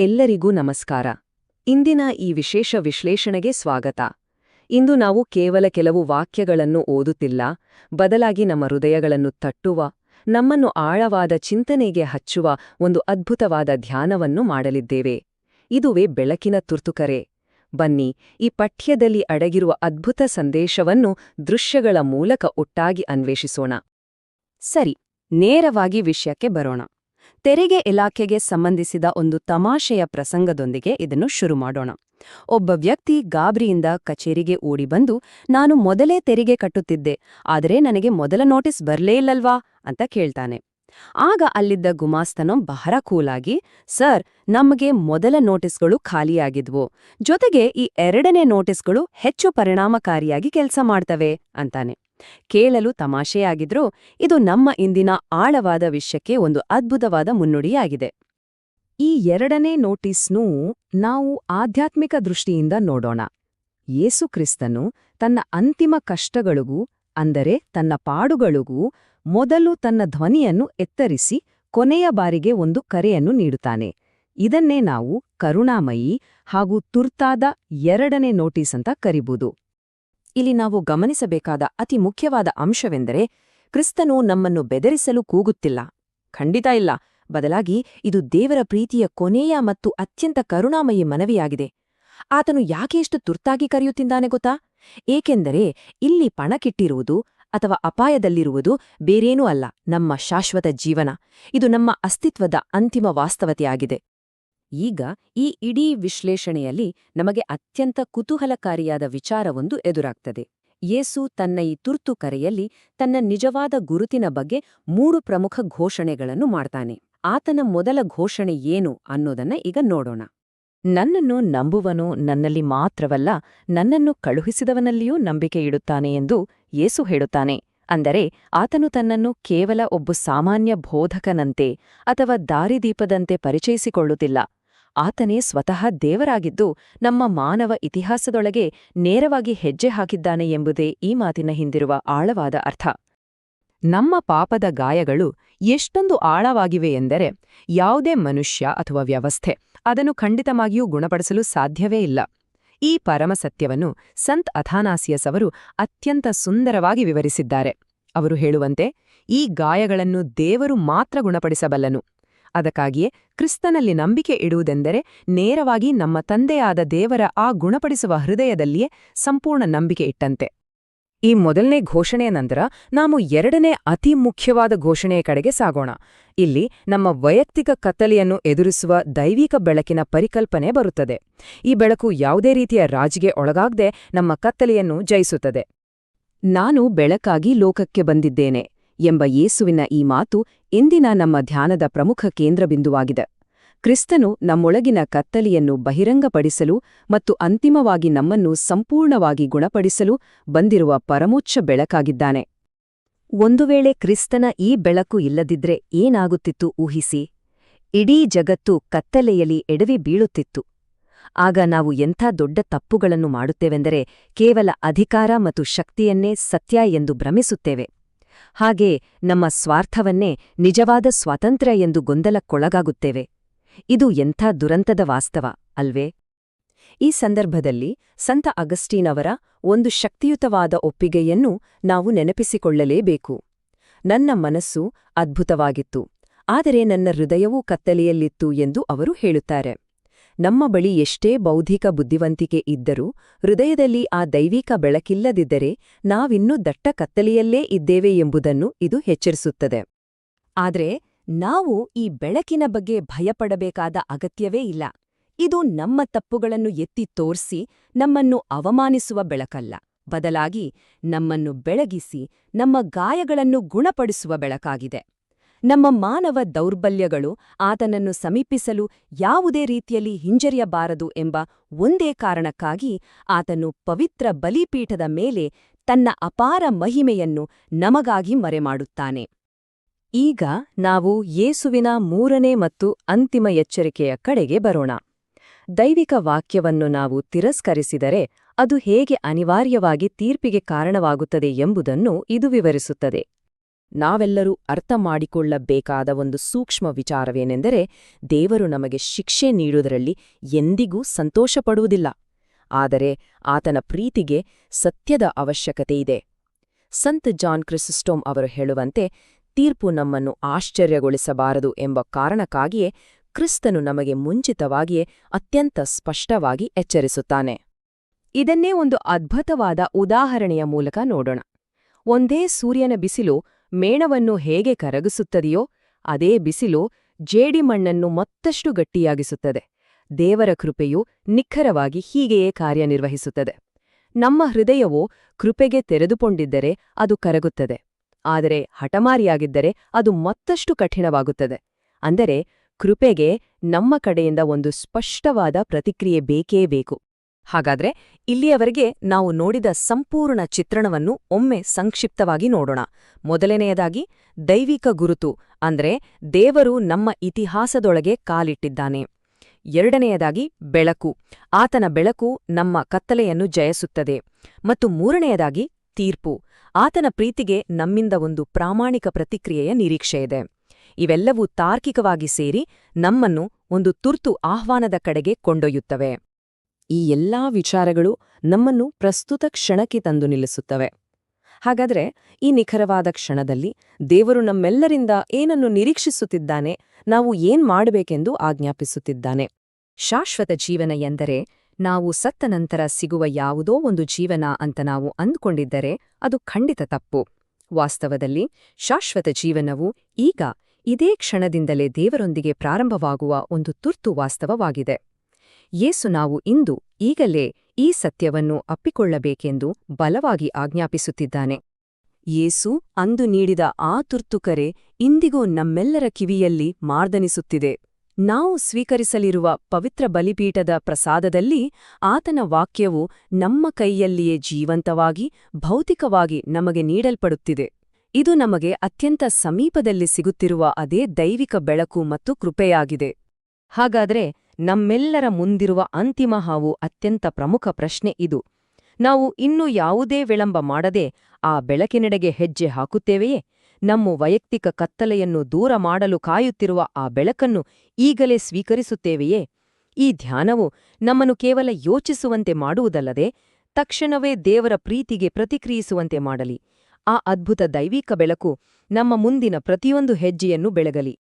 ಎಲ್ಲರಿಗೂ ನಮಸ್ಕಾರ. ಇಂದಿನ ಈ ವಿಶೇಷ ವಿಶ್ಲೇಷಣೆಗೆ ಸ್ವಾಗತ. ಇಂದು ನಾವು ಕೇವಲ ಕೆಲವು ವಾಕ್ಯಗಳನ್ನು ಓದುತ್ತಿಲ್ಲ, ಬದಲಾಗಿ ನಮ್ಮ ಹೃದಯಗಳನ್ನು ತಟ್ಟುವ, ನಮ್ಮನ್ನು ಆಳವಾದ ಚಿಂತನೆಗೆ ಹಚ್ಚುವ ಒಂದು ಅದ್ಭುತವಾದ ಧ್ಯಾನವನ್ನು ಮಾಡಲಿದ್ದೇವೆ. ಇದುವೇ ಬೆಳಕಿನ ತುರ್ತುಕರೆ. ಬನ್ನಿ, ಈ ಪಠ್ಯದಲ್ಲಿ ಅಡಗಿರುವ ಅದ್ಭುತ ಸಂದೇಶವನ್ನು ದೃಶ್ಯಗಳ ಮೂಲಕ ಒಟ್ಟಾಗಿ ಅನ್ವೇಷಿಸೋಣ. ಸರಿ, ನೇರವಾಗಿ ವಿಷಯಕ್ಕೆ ಬರೋಣ. ತೆರಿಗೆ ಇಲಾಖೆಗೆ ಸಂಬಂಧಿಸಿದ ಒಂದು ತಮಾಷೆಯ ಪ್ರಸಂಗದೊಂದಿಗೆ ಇದನ್ನು ಶುರು ಮಾಡೋಣ. ಒಬ್ಬ ವ್ಯಕ್ತಿ ಗಾಬರಿಯಿಂದ ಕಚೇರಿಗೆ ಓಡಿಬಂದು, ನಾನು ಮೊದಲೇ ತೆರಿಗೆ ಕಟ್ಟುತ್ತಿದ್ದೆ, ಆದರೆ ನನಗೆ ಮೊದಲ ನೋಟಿಸ್ ಬರ್ಲೇ ಇಲ್ಲಲ್ವಾ ಅಂತ ಕೇಳ್ತಾನೆ. ಆಗ ಅಲ್ಲಿದ್ದ ಗುಮಾಸ್ತನೋ ಬಹಳ ಕೂಲಾಗಿ, ಸರ್, ನಮಗೆ ಮೊದಲ ನೋಟಿಸ್ಗಳು ಖಾಲಿಯಾಗಿದ್ವು, ಜೊತೆಗೆ ಈ ಎರಡನೇ ನೋಟಿಸ್ಗಳು ಹೆಚ್ಚು ಪರಿಣಾಮಕಾರಿಯಾಗಿ ಕೆಲಸ ಮಾಡ್ತವೆ ಅಂತಾನೆ. ಕೇಳಲು ತಮಾಷೆಯಾಗಿದ್ರೂ ಇದು ನಮ್ಮ ಇಂದಿನ ಆಳವಾದ ವಿಷಯಕ್ಕೆ ಒಂದು ಅದ್ಭುತವಾದ ಮುನ್ನುಡಿಯಾಗಿದೆ. ಈ ಎರಡನೇ ನೋಟಿಸ್ನೂ ನಾವು ಆಧ್ಯಾತ್ಮಿಕ ದೃಷ್ಟಿಯಿಂದ ನೋಡೋಣ. ಯೇಸು ಕ್ರಿಸ್ತನು ತನ್ನ ಅಂತಿಮ ಕಷ್ಟಗಳಿಗೂ, ಅಂದರೆ ತನ್ನ ಪಾಡುಗಳಿಗೂ ಮೊದಲು ತನ್ನ ಧ್ವನಿಯನ್ನು ಎತ್ತರಿಸಿ ಕೊನೆಯ ಬಾರಿಗೆ ಒಂದು ಕರೆಯನ್ನು ನೀಡುತ್ತಾನೆ. ಇದನ್ನೇ ನಾವು ಕರುಣಾಮಯಿ ಹಾಗೂ ತುರ್ತಾದ ಎರಡನೇ ನೋಟಿಸ್ ಅಂತ ಕರಿಬಹುದು. ಇಲ್ಲಿ ನಾವು ಗಮನಿಸಬೇಕಾದ ಅತಿ ಮುಖ್ಯವಾದ ಅಂಶವೆಂದರೆ, ಕ್ರಿಸ್ತನು ನಮ್ಮನ್ನು ಬೆದರಿಸಲು ಕೂಗುತ್ತಿಲ್ಲ. ಖಂಡಿತ ಇಲ್ಲ. ಬದಲಾಗಿ ಇದು ದೇವರ ಪ್ರೀತಿಯ ಕೊನೆಯ ಮತ್ತು ಅತ್ಯಂತ ಕರುಣಾಮಯಿ ಮನವಿಯಾಗಿದೆ. ಆತನು ಯಾಕೆ ಇಷ್ಟು ತುರ್ತಾಗಿ ಕರೆಯುತ್ತಿದ್ದಾನೆ ಗೊತ್ತಾ? ಏಕೆಂದರೆ ಇಲ್ಲಿ ಪಣಕ್ಕಿಟ್ಟಿರುವುದು ಅಥವಾ ಅಪಾಯದಲ್ಲಿರುವುದು ಬೇರೇನೂ ಅಲ್ಲ, ನಮ್ಮ ಶಾಶ್ವತ ಜೀವನ. ಇದು ನಮ್ಮ ಅಸ್ತಿತ್ವದ ಅಂತಿಮ ವಾಸ್ತವತೆಯಾಗಿದೆ. ಈಗ ಈ ಇಡೀ ವಿಶ್ಲೇಷಣೆಯಲ್ಲಿ ನಮಗೆ ಅತ್ಯಂತ ಕುತೂಹಲಕಾರಿಯಾದ ವಿಚಾರವೊಂದು ಎದುರಾಗ್ತದೆ. ಯೇಸು ತನ್ನ ಈ ತುರ್ತು ಕರೆಯಲ್ಲಿ ತನ್ನ ನಿಜವಾದ ಗುರುತಿನ ಬಗ್ಗೆ 3 ಪ್ರಮುಖ ಘೋಷಣೆಗಳನ್ನು ಮಾಡ್ತಾನೆ. ಆತನ ಮೊದಲ ಘೋಷಣೆ ಏನು ಅನ್ನೋದನ್ನ ಈಗ ನೋಡೋಣ. ನನ್ನನ್ನು ನಂಬುವನು ನನ್ನಲ್ಲಿ ಮಾತ್ರವಲ್ಲ, ನನ್ನನ್ನು ಕಳುಹಿಸಿದವನಲ್ಲಿಯೂ ನಂಬಿಕೆ ಇಡುತ್ತಾನೆ ಎಂದು ಯೇಸು ಹೇಳುತ್ತಾನೆ. ಅಂದರೆ ಆತನು ತನ್ನನ್ನು ಕೇವಲ ಒಬ್ಬ ಸಾಮಾನ್ಯ ಬೋಧಕನಂತೆ ಅಥವಾ ದಾರಿದೀಪದಂತೆ ಪರಿಚಯಿಸಿಕೊಳ್ಳುತ್ತಿಲ್ಲ. ಆತನೇ ಸ್ವತಃ ದೇವರಾಗಿದ್ದು ನಮ್ಮ ಮಾನವ ಇತಿಹಾಸದೊಳಗೆ ನೇರವಾಗಿ ಹೆಜ್ಜೆ ಹಾಕಿದ್ದಾನೆ ಎಂಬುದೇ ಈ ಮಾತಿನ ಹಿಂದಿರುವ ಆಳವಾದ ಅರ್ಥ. ನಮ್ಮ ಪಾಪದ ಗಾಯಗಳು ಎಷ್ಟೊಂದು ಆಳವಾಗಿವೆ ಎಂದರೆ ಯಾವುದೇ ಮನುಷ್ಯ ಅಥವಾ ವ್ಯವಸ್ಥೆ ಅದನ್ನು ಖಂಡಿತವಾಗಿಯೂ ಗುಣಪಡಿಸಲು ಸಾಧ್ಯವೇ ಇಲ್ಲ. ಈ ಪರಮಸತ್ಯವನ್ನು ಸಂತ್ ಅಥಾನಾಸಿಯಸ್ ಅವರು ಅತ್ಯಂತ ಸುಂದರವಾಗಿ ವಿವರಿಸಿದ್ದಾರೆ. ಅವರು ಹೇಳುವಂತೆ, ಈ ಗಾಯಗಳನ್ನು ದೇವರು ಮಾತ್ರ ಗುಣಪಡಿಸಬಲ್ಲನು. ಅದಕ್ಕಾಗಿಯೇ ಕ್ರಿಸ್ತನಲ್ಲಿ ನಂಬಿಕೆ ಇಡುವುದೆಂದರೆ ನೇರವಾಗಿ ನಮ್ಮ ತಂದೆಯಾದ ದೇವರ ಆ ಗುಣಪಡಿಸುವ ಹೃದಯದಲ್ಲಿಯೇ ಸಂಪೂರ್ಣ ನಂಬಿಕೆ ಇಟ್ಟಂತೆ. ಈ ಮೊದಲನೇ ಘೋಷಣೆಯ ನಂತರ ನಾವು ಎರಡನೇ ಅತಿ ಮುಖ್ಯವಾದ ಘೋಷಣೆಯ ಕಡೆಗೆ ಸಾಗೋಣ. ಇಲ್ಲಿ ನಮ್ಮ ವೈಯಕ್ತಿಕ ಕತ್ತಲೆಯನ್ನು ಎದುರಿಸುವ ದೈವಿಕ ಬೆಳಕಿನ ಪರಿಕಲ್ಪನೆ ಬರುತ್ತದೆ. ಈ ಬೆಳಕು ಯಾವುದೇ ರೀತಿಯ ರಾಜಿಗೆ ಒಳಗಾಗದೆ ನಮ್ಮ ಕತ್ತಲೆಯನ್ನು ಜಯಿಸುತ್ತದೆ. ನಾನು ಬೆಳಕಾಗಿ ಲೋಕಕ್ಕೆ ಬಂದಿದ್ದೇನೆ ಎಂಬ ಯೇಸುವಿನ ಈ ಮಾತು ಇಂದಿನ ನಮ್ಮ ಧ್ಯಾನದ ಪ್ರಮುಖ ಕೇಂದ್ರಬಿಂದುವಾಗಿದೆ. ಕ್ರಿಸ್ತನು ನಮ್ಮೊಳಗಿನ ಕತ್ತಲೆಯನ್ನು ಬಹಿರಂಗಪಡಿಸಲು ಮತ್ತು ಅಂತಿಮವಾಗಿ ನಮ್ಮನ್ನು ಸಂಪೂರ್ಣವಾಗಿ ಗುಣಪಡಿಸಲು ಬಂದಿರುವ ಪರಮೋಚ್ಚ ಬೆಳಕಾಗಿದ್ದಾನೆ. ಒಂದು ವೇಳೆ ಕ್ರಿಸ್ತನ ಈ ಬೆಳಕು ಇಲ್ಲದಿದ್ರೆ ಏನಾಗುತ್ತಿತ್ತು ಊಹಿಸಿ. ಇಡೀ ಜಗತ್ತು ಕತ್ತಲೆಯಲ್ಲಿ ಎಡವಿ ಬೀಳುತ್ತಿತ್ತು. ಆಗ ನಾವು ಎಂಥ ದೊಡ್ಡ ತಪ್ಪುಗಳನ್ನು ಮಾಡುತ್ತೇವೆಂದರೆ ಕೇವಲ ಅಧಿಕಾರ ಮತ್ತು ಶಕ್ತಿಯನ್ನೇ ಸತ್ಯ ಎಂದು ಭ್ರಮಿಸುತ್ತೇವೆ. ಹಾಗೆ ನಮ್ಮ ಸ್ವಾರ್ಥವನ್ನೇ ನಿಜವಾದ ಸ್ವಾತಂತ್ರ್ಯ ಎಂದು ಗೊಂದಲಕ್ಕೊಳಗಾಗುತ್ತೇವೆ. ಇದು ಎಂಥ ದುರಂತದ ವಾಸ್ತವ ಅಲ್ವೇ? ಈ ಸಂದರ್ಭದಲ್ಲಿ ಸಂತ ಅಗಸ್ಟೀನ್ ಅವರ ಒಂದು ಶಕ್ತಿಯುತವಾದ ಒಪ್ಪಿಗೆಯನ್ನು ನಾವು ನೆನಪಿಸಿಕೊಳ್ಳಲೇಬೇಕು. ನನ್ನ ಮನಸ್ಸು ಅದ್ಭುತವಾಗಿತ್ತು, ಆದರೆ ನನ್ನ ಹೃದಯವೂ ಕತ್ತಲೆಯಲ್ಲಿತ್ತು ಎಂದು ಅವರು ಹೇಳುತ್ತಾರೆ. ನಮ್ಮ ಬಳಿ ಎಷ್ಟೇ ಬೌದ್ಧಿಕ ಬುದ್ಧಿವಂತಿಕೆ ಇದ್ದರೂ ಹೃದಯದಲ್ಲಿ ಆ ದೈವಿಕ ಬೆಳಕಿಲ್ಲದಿದ್ದರೆ ನಾವಿನ್ನೂ ದಟ್ಟ ಕತ್ತಲೆಯಲ್ಲೇ ಇದ್ದೇವೆ ಎಂಬುದನ್ನು ಇದು ಎಚ್ಚರಿಸುತ್ತದೆ. ಆದರೆ ನಾವು ಈ ಬೆಳಕಿನ ಬಗ್ಗೆ ಭಯಪಡಬೇಕಾದ ಅಗತ್ಯವೇ ಇಲ್ಲ. ಇದು ನಮ್ಮ ತಪ್ಪುಗಳನ್ನು ಎತ್ತಿ ತೋರಿಸಿ ನಮ್ಮನ್ನು ಅವಮಾನಿಸುವ ಬೆಳಕಲ್ಲ, ಬದಲಾಗಿ ನಮ್ಮನ್ನು ಬೆಳಗಿಸಿ ನಮ್ಮ ಗಾಯಗಳನ್ನು ಗುಣಪಡಿಸುವ ಬೆಳಕಾಗಿದೆ. ನಮ್ಮ ಮಾನವ ದೌರ್ಬಲ್ಯಗಳು ಆತನನ್ನು ಸಮೀಪಿಸಲು ಯಾವುದೇ ರೀತಿಯಲ್ಲಿ ಹಿಂಜರಿಯಬಾರದು ಎಂಬ ಒಂದೇ ಕಾರಣಕ್ಕಾಗಿ ಆತನು ಪವಿತ್ರ ಬಲಿಪೀಠದ ಮೇಲೆ ತನ್ನ ಅಪಾರ ಮಹಿಮೆಯನ್ನು ನಮಗಾಗಿ ಮರೆಮಾಡುತ್ತಾನೆ. ಈಗ ನಾವು ಯೇಸುವಿನ 3ನೇ ಮತ್ತು ಅಂತಿಮ ಎಚ್ಚರಿಕೆಯ ಕಡೆಗೆ ಬರೋಣ. ದೈವಿಕ ವಾಕ್ಯವನ್ನು ನಾವು ತಿರಸ್ಕರಿಸಿದರೆ ಅದು ಹೇಗೆ ಅನಿವಾರ್ಯವಾಗಿ ತೀರ್ಪಿಗೆ ಕಾರಣವಾಗುತ್ತದೆ ಎಂಬುದನ್ನು ಇದು ವಿವರಿಸುತ್ತದೆ. ನಾವೆಲ್ಲರೂ ಅರ್ಥ ಮಾಡಿಕೊಳ್ಳಬೇಕಾದ ಒಂದು ಸೂಕ್ಷ್ಮ ವಿಚಾರವೇನೆಂದರೆ ದೇವರು ನಮಗೆ ಶಿಕ್ಷೆ ನೀಡುವುದರಲ್ಲಿ ಎಂದಿಗೂ ಸಂತೋಷಪಡುವುದಿಲ್ಲ. ಆದರೆ ಆತನ ಪ್ರೀತಿಗೆ ಸತ್ಯದ ಅವಶ್ಯಕತೆಯಿದೆ. ಸಂತ್ ಜಾನ್ ಕ್ರಿಸಿಸ್ಟೋಮ್ ಅವರು ಹೇಳುವಂತೆ, ತೀರ್ಪು ನಮ್ಮನ್ನು ಆಶ್ಚರ್ಯಗೊಳಿಸಬಾರದು ಎಂಬ ಕಾರಣಕ್ಕಾಗಿಯೇ ಕ್ರಿಸ್ತನು ನಮಗೆ ಮುಂಚಿತವಾಗಿಯೇ ಅತ್ಯಂತ ಸ್ಪಷ್ಟವಾಗಿ ಎಚ್ಚರಿಸುತ್ತಾನೆ. ಇದನ್ನೇ ಒಂದು ಅದ್ಭುತವಾದ ಉದಾಹರಣೆಯ ಮೂಲಕ ನೋಡೋಣ. ಒಂದೇ ಸೂರ್ಯನ ಬಿಸಿಲು ಮೇಣವನ್ನು ಹೇಗೆ ಕರಗಿಸುತ್ತದೆಯೋ ಅದೇ ಬಿಸಿಲು ಜೇಡಿಮಣ್ಣನ್ನು ಮತ್ತಷ್ಟು ಗಟ್ಟಿಯಾಗಿಸುತ್ತದೆ. ದೇವರ ಕೃಪೆಯು ನಿಖರವಾಗಿ ಹೀಗೆಯೇ ಕಾರ್ಯನಿರ್ವಹಿಸುತ್ತದೆ. ನಮ್ಮ ಹೃದಯವು ಕೃಪೆಗೆ ತೆರೆದುಕೊಂಡಿದ್ದರೆ ಅದು ಕರಗುತ್ತದೆ, ಆದರೆ ಹಠಮಾರಿಯಾಗಿದ್ದರೆ ಅದು ಮತ್ತಷ್ಟು ಕಠಿಣವಾಗುತ್ತದೆ. ಅಂದರೆ ಕೃಪೆಗೆ ನಮ್ಮ ಕಡೆಯಿಂದ ಒಂದು ಸ್ಪಷ್ಟವಾದ ಪ್ರತಿಕ್ರಿಯೆ ಬೇಕೇ ಬೇಕು. ಹಾಗಾದ್ರೆ ಇಲ್ಲಿಯವರೆಗೆ ನಾವು ನೋಡಿದ ಸಂಪೂರ್ಣ ಚಿತ್ರಣವನ್ನು ಒಮ್ಮೆ ಸಂಕ್ಷಿಪ್ತವಾಗಿ ನೋಡೋಣ. ಮೊದಲನೆಯದಾಗಿ ದೈವಿಕ ಗುರುತು, ಅಂದ್ರೆ ದೇವರು ನಮ್ಮ ಇತಿಹಾಸದೊಳಗೆ ಕಾಲಿಟ್ಟಿದ್ದಾನೆ. ಎರಡನೆಯದಾಗಿ ಬೆಳಕು, ಆತನ ಬೆಳಕು ನಮ್ಮ ಕತ್ತಲೆಯನ್ನು ಜಯಿಸುತ್ತದೆ. ಮತ್ತು ಮೂರನೆಯದಾಗಿ ತೀರ್ಪು, ಆತನ ಪ್ರೀತಿಗೆ ನಮ್ಮಿಂದ ಒಂದು ಪ್ರಾಮಾಣಿಕ ಪ್ರತಿಕ್ರಿಯೆಯ ನಿರೀಕ್ಷೆಯಿದೆ. ಇವೆಲ್ಲವೂ ತಾರ್ಕಿಕವಾಗಿ ಸೇರಿ ನಮ್ಮನ್ನು ಒಂದು ತುರ್ತು ಆಹ್ವಾನದ ಕಡೆಗೆ ಕೊಂಡೊಯ್ಯುತ್ತವೆ. ಈ ಎಲ್ಲಾ ವಿಚಾರಗಳು ನಮ್ಮನ್ನು ಪ್ರಸ್ತುತ ಕ್ಷಣಕ್ಕೆ ತಂದು ನಿಲ್ಲಿಸುತ್ತವೆ. ಹಾಗಾದ್ರೆ ಈ ನಿಖರವಾದ ಕ್ಷಣದಲ್ಲಿ ದೇವರು ನಮ್ಮೆಲ್ಲರಿಂದ ಏನನ್ನು ನಿರೀಕ್ಷಿಸುತ್ತಿದ್ದಾನೆ, ನಾವು ಏನ್ ಮಾಡಬೇಕೆಂದು ಆಜ್ಞಾಪಿಸುತ್ತಿದ್ದಾನೆ? ಶಾಶ್ವತ ಜೀವನ ಎಂದರೆ ನಾವು ಸತ್ತ ನಂತರ ಸಿಗುವ ಯಾವುದೋ ಒಂದು ಜೀವನ ಅಂತ ನಾವು ಅಂದುಕೊಂಡಿದ್ದರೆ ಅದು ಖಂಡಿತ ತಪ್ಪು. ವಾಸ್ತವದಲ್ಲಿ ಶಾಶ್ವತ ಜೀವನವು ಈಗ ಇದೇ ಕ್ಷಣದಿಂದಲೇ ದೇವರೊಂದಿಗೆ ಪ್ರಾರಂಭವಾಗುವ ಒಂದು ತುರ್ತು ವಾಸ್ತವವಾಗಿದೆ. ಯೇಸು ನಾವು ಇಂದು ಈಗಲೇ ಈ ಸತ್ಯವನ್ನು ಅಪ್ಪಿಕೊಳ್ಳಬೇಕೆಂದು ಬಲವಾಗಿ ಆಜ್ಞಾಪಿಸುತ್ತಿದ್ದಾನೆ. ಯೇಸು ಅಂದು ನೀಡಿದ ಆ ತುರ್ತು ಕರೆ ಇಂದಿಗೂ ನಮ್ಮೆಲ್ಲರ ಕಿವಿಯಲ್ಲಿ ಮಾರ್ದನಿಸುತ್ತಿದೆ. ನಾವು ಸ್ವೀಕರಿಸಲಿರುವ ಪವಿತ್ರ ಬಲಿಪೀಠದ ಪ್ರಸಾದದಲ್ಲಿ ಆತನ ವಾಕ್ಯವು ನಮ್ಮ ಕೈಯಲ್ಲಿಯೇ ಜೀವಂತವಾಗಿ ಭೌತಿಕವಾಗಿ ನಮಗೆ ನೀಡಲ್ಪಡುತ್ತಿದೆ. ಇದು ನಮಗೆ ಅತ್ಯಂತ ಸಮೀಪದಲ್ಲಿ ಸಿಗುತ್ತಿರುವ ಅದೇ ದೈವಿಕ ಬೆಳಕು ಮತ್ತು ಕೃಪೆಯಾಗಿದೆ. ಹಾಗಾದ್ರೆ ನಮ್ಮೆಲ್ಲರ ಮುಂದಿರುವ ಅಂತಿಮ ಹಾಗೂ ಅತ್ಯಂತ ಪ್ರಮುಖ ಪ್ರಶ್ನೆ ಇದು: ನಾವು ಇನ್ನೂ ಯಾವುದೇ ವಿಳಂಬ ಮಾಡದೆ ಆ ಬೆಳಕಿನೆಡೆಗೆ ಹೆಜ್ಜೆ ಹಾಕುತ್ತೇವೆಯೇ? ನಮ್ಮ ವೈಯಕ್ತಿಕ ಕತ್ತಲೆಯನ್ನು ದೂರ ಮಾಡಲು ಕಾಯುತ್ತಿರುವ ಆ ಬೆಳಕನ್ನು ಈಗಲೇ ಸ್ವೀಕರಿಸುತ್ತೇವೆಯೇ? ಈ ಧ್ಯಾನವು ನಮ್ಮನ್ನು ಕೇವಲ ಯೋಚಿಸುವಂತೆ ಮಾಡುವುದಲ್ಲದೆ ತಕ್ಷಣವೇ ದೇವರ ಪ್ರೀತಿಗೆ ಪ್ರತಿಕ್ರಿಯಿಸುವಂತೆ ಮಾಡಲಿ. ಆ ಅದ್ಭುತ ದೈವಿಕ ಬೆಳಕು ನಮ್ಮ ಮುಂದಿನ ಪ್ರತಿಯೊಂದು ಹೆಜ್ಜೆಯನ್ನು ಬೆಳಗಲಿ.